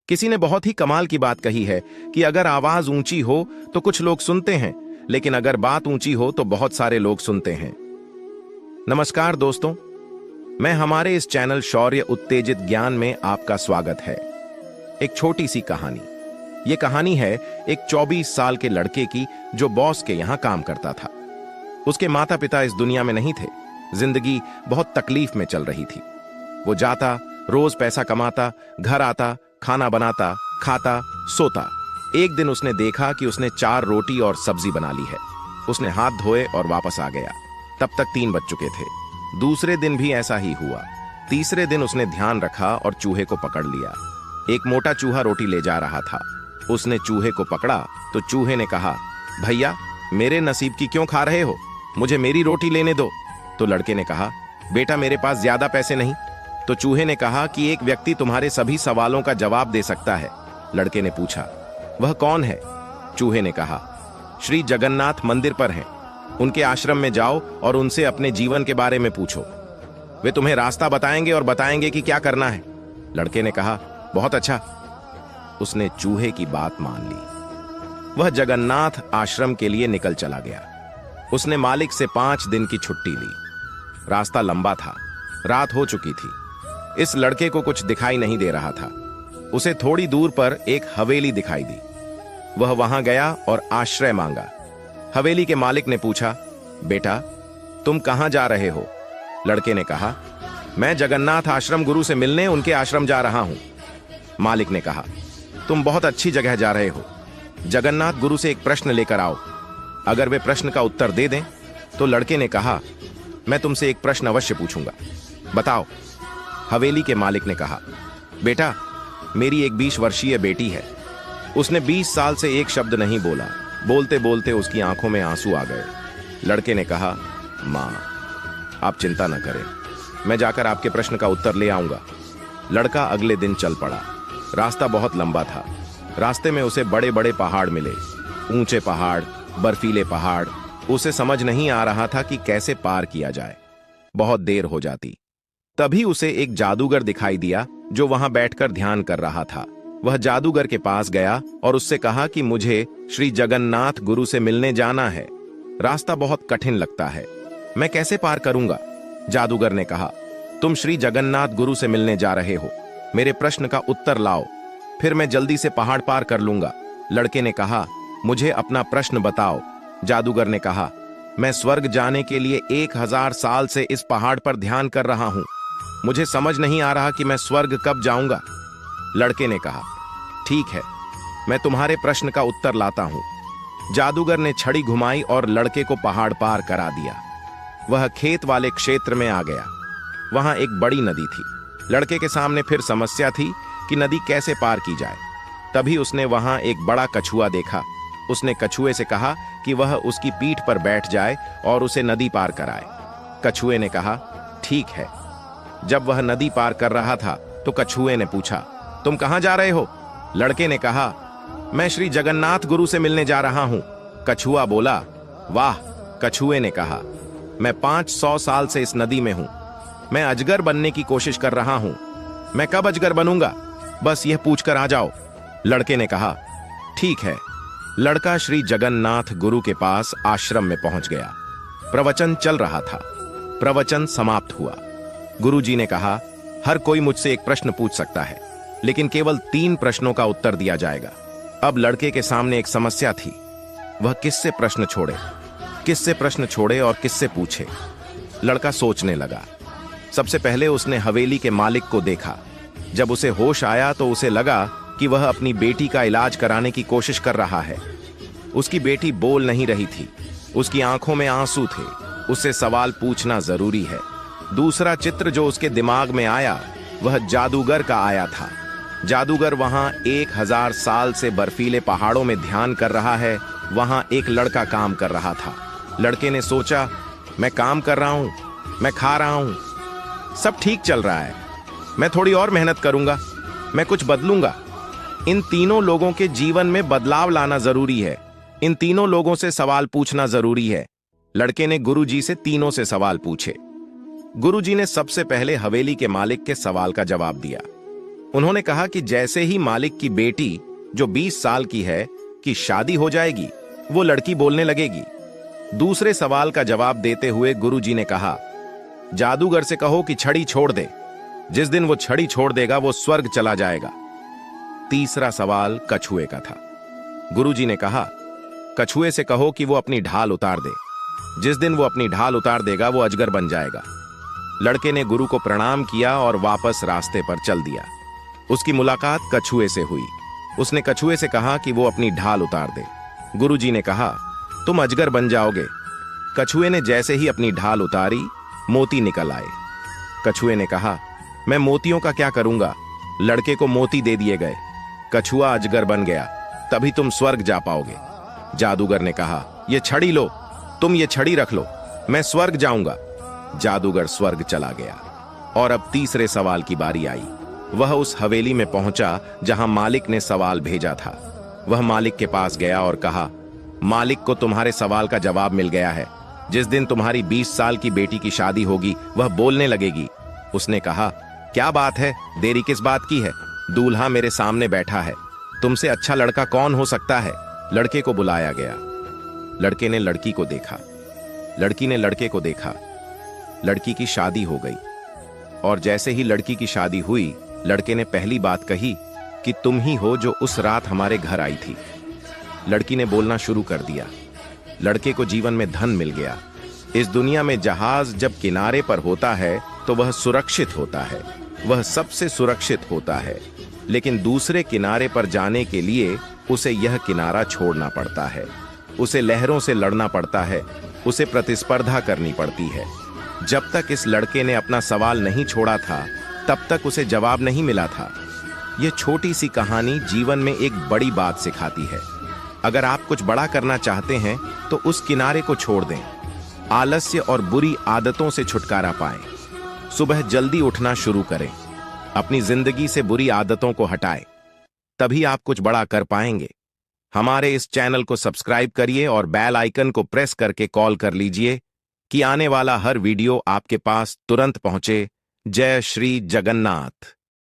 किसी ने बहुत ही कमाल की बात कही है कि अगर आवाज ऊंची हो तो कुछ लोग सुनते हैं, लेकिन अगर बात ऊंची हो तो बहुत सारे लोग सुनते हैं। नमस्कार दोस्तों, मैं हमारे इस चैनल शौर्य उत्तेजित ज्ञान में आपका स्वागत है। एक छोटी सी कहानी। यह कहानी है एक 24 साल के लड़के की जो बॉस के यहां काम करता था। उसके माता पिता इस दुनिया में नहीं थे। जिंदगी बहुत तकलीफ में चल रही थी। वो जाता, रोज पैसा कमाता, घर आता, खाना बनाता, खाता, सोता। एक दिन उसने देखा कि उसने 4 रोटी और सब्जी बना ली है। उसने हाथ धोए और वापस आ गया। तब तक 3 बज चुके थे। दूसरे दिन भी ऐसा ही हुआ। तीसरे दिन उसने ध्यान रखा और चूहे को पकड़ लिया। एक मोटा चूहा रोटी ले जा रहा था। उसने चूहे को पकड़ा तो चूहे ने कहा, भैया मेरे नसीब की क्यों खा रहे हो, मुझे मेरी रोटी लेने दो। तो लड़के ने कहा, बेटा मेरे पास ज्यादा पैसे नहीं। तो चूहे ने कहा कि एक व्यक्ति तुम्हारे सभी सवालों का जवाब दे सकता है। लड़के ने पूछा, वह कौन है? चूहे ने कहा, श्री जगन्नाथ मंदिर पर हैं। उनके आश्रम में जाओ और उनसे अपने जीवन के बारे में पूछो। वे तुम्हें रास्ता बताएंगे और बताएंगे कि क्या करना है। लड़के ने कहा, बहुत अच्छा। उसने चूहे की बात मान ली। वह जगन्नाथ आश्रम के लिए निकल चला गया। उसने मालिक से 5 दिन की छुट्टी ली। रास्ता लंबा था, रात हो चुकी थी। इस लड़के को कुछ दिखाई नहीं दे रहा था। उसे थोड़ी दूर पर एक हवेली दिखाई दी। वह वहां गया और आश्रय मांगा। हवेली के मालिक ने पूछा, बेटा तुम कहां जा रहे हो? लड़के ने कहा, मैं जगन्नाथ आश्रम गुरु से मिलने उनके आश्रम जा रहा हूं। मालिक ने कहा, तुम बहुत अच्छी जगह जा रहे हो। जगन्नाथ गुरु से एक प्रश्न लेकर आओ। अगर वे प्रश्न का उत्तर दे दें तो लड़के ने कहा, मैं तुमसे एक प्रश्न अवश्य पूछूंगा, बताओ। हवेली के मालिक ने कहा, बेटा मेरी एक 20 वर्षीय बेटी है। उसने 20 साल से एक शब्द नहीं बोला। बोलते बोलते उसकी आंखों में आंसू आ गए। लड़के ने कहा, मां आप चिंता न करें, मैं जाकर आपके प्रश्न का उत्तर ले आऊंगा। लड़का अगले दिन चल पड़ा। रास्ता बहुत लंबा था। रास्ते में उसे बड़े बड़े पहाड़ मिले, ऊंचे पहाड़, बर्फीले पहाड़। उसे समझ नहीं आ रहा था कि कैसे पार किया जाए। बहुत देर हो जाती। तभी उसे एक जादूगर दिखाई दिया जो वहां बैठकर ध्यान कर रहा था। वह जादूगर के पास गया और उससे कहा कि मुझे श्री जगन्नाथ गुरु से मिलने जाना है। रास्ता बहुत कठिन लगता है, मैं कैसे पार करूंगा? जादूगर ने कहा, तुम श्री जगन्नाथ गुरु से मिलने जा रहे हो, मेरे प्रश्न का उत्तर लाओ, फिर मैं जल्दी से पहाड़ पार कर लूंगा। लड़के ने कहा, मुझे अपना प्रश्न बताओ। जादूगर ने कहा, मैं स्वर्ग जाने के लिए 1000 साल से इस पहाड़ पर ध्यान कर रहा हूं। मुझे समझ नहीं आ रहा कि मैं स्वर्ग कब जाऊंगा। लड़के ने कहा, ठीक है, मैं तुम्हारे प्रश्न का उत्तर लाता हूं। जादूगर ने छड़ी घुमाई और लड़के को पहाड़ पार करा दिया। वह खेत वाले क्षेत्र में आ गया। वहां एक बड़ी नदी थी। लड़के के सामने फिर समस्या थी कि नदी कैसे पार की जाए। तभी उसने वहां एक बड़ा कछुआ देखा। उसने कछुए से कहा कि वह उसकी पीठ पर बैठ जाए और उसे नदी पार कराए। कछुए ने कहा, ठीक है। जब वह नदी पार कर रहा था तो कछुए ने पूछा, तुम कहां जा रहे हो? लड़के ने कहा, मैं श्री जगन्नाथ गुरु से मिलने जा रहा हूं। कछुआ बोला, वाह। कछुए ने कहा, मैं 500 साल से इस नदी में हूं। मैं अजगर बनने की कोशिश कर रहा हूं। मैं कब अजगर बनूंगा, बस यह पूछकर आ जाओ। लड़के ने कहा, ठीक है। लड़का श्री जगन्नाथ गुरु के पास आश्रम में पहुंच गया। प्रवचन चल रहा था। प्रवचन समाप्त हुआ। गुरुजी ने कहा, हर कोई मुझसे एक प्रश्न पूछ सकता है, लेकिन केवल 3 प्रश्नों का उत्तर दिया जाएगा। अब लड़के के सामने एक समस्या थी। वह किससे प्रश्न छोड़े और किससे पूछे? लड़का सोचने लगा। सबसे पहले उसने हवेली के मालिक को देखा। जब उसे होश आया तो उसे लगा कि वह अपनी बेटी का इलाज कराने की कोशिश कर रहा है। उसकी बेटी बोल नहीं रही थी। उसकी आंखों में आंसू थे। उससे सवाल पूछना जरूरी है। दूसरा चित्र जो उसके दिमाग में आया वह जादूगर का आया था। जादूगर वहां 1000 साल से बर्फीले पहाड़ों में ध्यान कर रहा है। वहां एक लड़का काम कर रहा था। लड़के ने सोचा, मैं काम कर रहा हूं, मैं खा रहा हूं, सब ठीक चल रहा है। मैं थोड़ी और मेहनत करूंगा, मैं कुछ बदलूंगा। इन तीनों लोगों के जीवन में बदलाव लाना जरूरी है। इन तीनों लोगों से सवाल पूछना जरूरी है। लड़के ने गुरुजी से तीनों से सवाल पूछे। गुरुजी ने सबसे पहले हवेली के मालिक के सवाल का जवाब दिया। उन्होंने कहा कि जैसे ही मालिक की बेटी जो 20 साल की है की शादी हो जाएगी, वो लड़की बोलने लगेगी। दूसरे सवाल का जवाब देते हुए गुरुजी ने कहा, जादूगर से कहो कि छड़ी छोड़ दे। जिस दिन वो छड़ी छोड़ देगा वो स्वर्ग चला जाएगा। तीसरा सवाल कछुए का था। गुरुजी ने कहा, कछुए से कहो कि वो अपनी ढाल उतार दे। जिस दिन वो अपनी ढाल उतार देगा वो अजगर बन जाएगा। लड़के ने गुरु को प्रणाम किया और वापस रास्ते पर चल दिया। उसकी मुलाकात कछुए से हुई। उसने कछुए से कहा कि वो अपनी ढाल उतार दे। गुरुजी ने कहा, तुम अजगर बन जाओगे। कछुए ने जैसे ही अपनी ढाल उतारी, मोती निकल आए। कछुए ने कहा, मैं मोतियों का क्या करूंगा? लड़के को मोती दे दिए गए। कछुआ अजगर बन गया। तभी तुम स्वर्ग जा पाओगे। जादूगर ने कहा, ये छड़ी लो, तुम ये छड़ी रख लो, मैं स्वर्ग जाऊंगा। जादूगर स्वर्ग चला गया। और अब तीसरे सवाल की बारी आई। वह उस हवेली में पहुंचा जहां मालिक ने सवाल भेजा था। वह मालिक के पास गया और कहा, मालिक को तुम्हारे सवाल का जवाब मिल गया है। जिस दिन तुम्हारी 20 साल की बेटी की शादी होगी वह बोलने लगेगी। उसने कहा, क्या बात है, देरी किस बात की है? दूल्हा मेरे सामने बैठा है। तुमसे अच्छा लड़का कौन हो सकता है? लड़के को बुलाया गया। लड़के ने लड़की को देखा। लड़की ने लड़के को देखा। लड़की की शादी हो गई। और जैसे ही लड़की की शादी हुई, लड़के ने पहली बात कही कि तुम ही हो जो उस रात हमारे घर आई थी। लड़की ने बोलना शुरू कर दिया। लड़के को जीवन में धन मिल गया। इस दुनिया में जहाज जब किनारे पर होता है तो वह सुरक्षित होता है, वह सबसे सुरक्षित होता है। लेकिन दूसरे किनारे पर जाने के लिए उसे यह किनारा छोड़ना पड़ता है। उसे लहरों से लड़ना पड़ता है, उसे प्रतिस्पर्धा करनी पड़ती है। जब तक इस लड़के ने अपना सवाल नहीं छोड़ा था, तब तक उसे जवाब नहीं मिला था। यह छोटी सी कहानी जीवन में एक बड़ी बात सिखाती है। अगर आप कुछ बड़ा करना चाहते हैं तो उस किनारे को छोड़ दें। आलस्य और बुरी आदतों से छुटकारा पाएं। सुबह जल्दी उठना शुरू करें। अपनी जिंदगी से बुरी आदतों को हटाएं। तभी आप कुछ बड़ा कर पाएंगे। हमारे इस चैनल को सब्सक्राइब करिए और बेल आइकन को प्रेस करके कॉल कर लीजिए कि आने वाला हर वीडियो आपके पास तुरंत पहुंचे। जय श्री जगन्नाथ।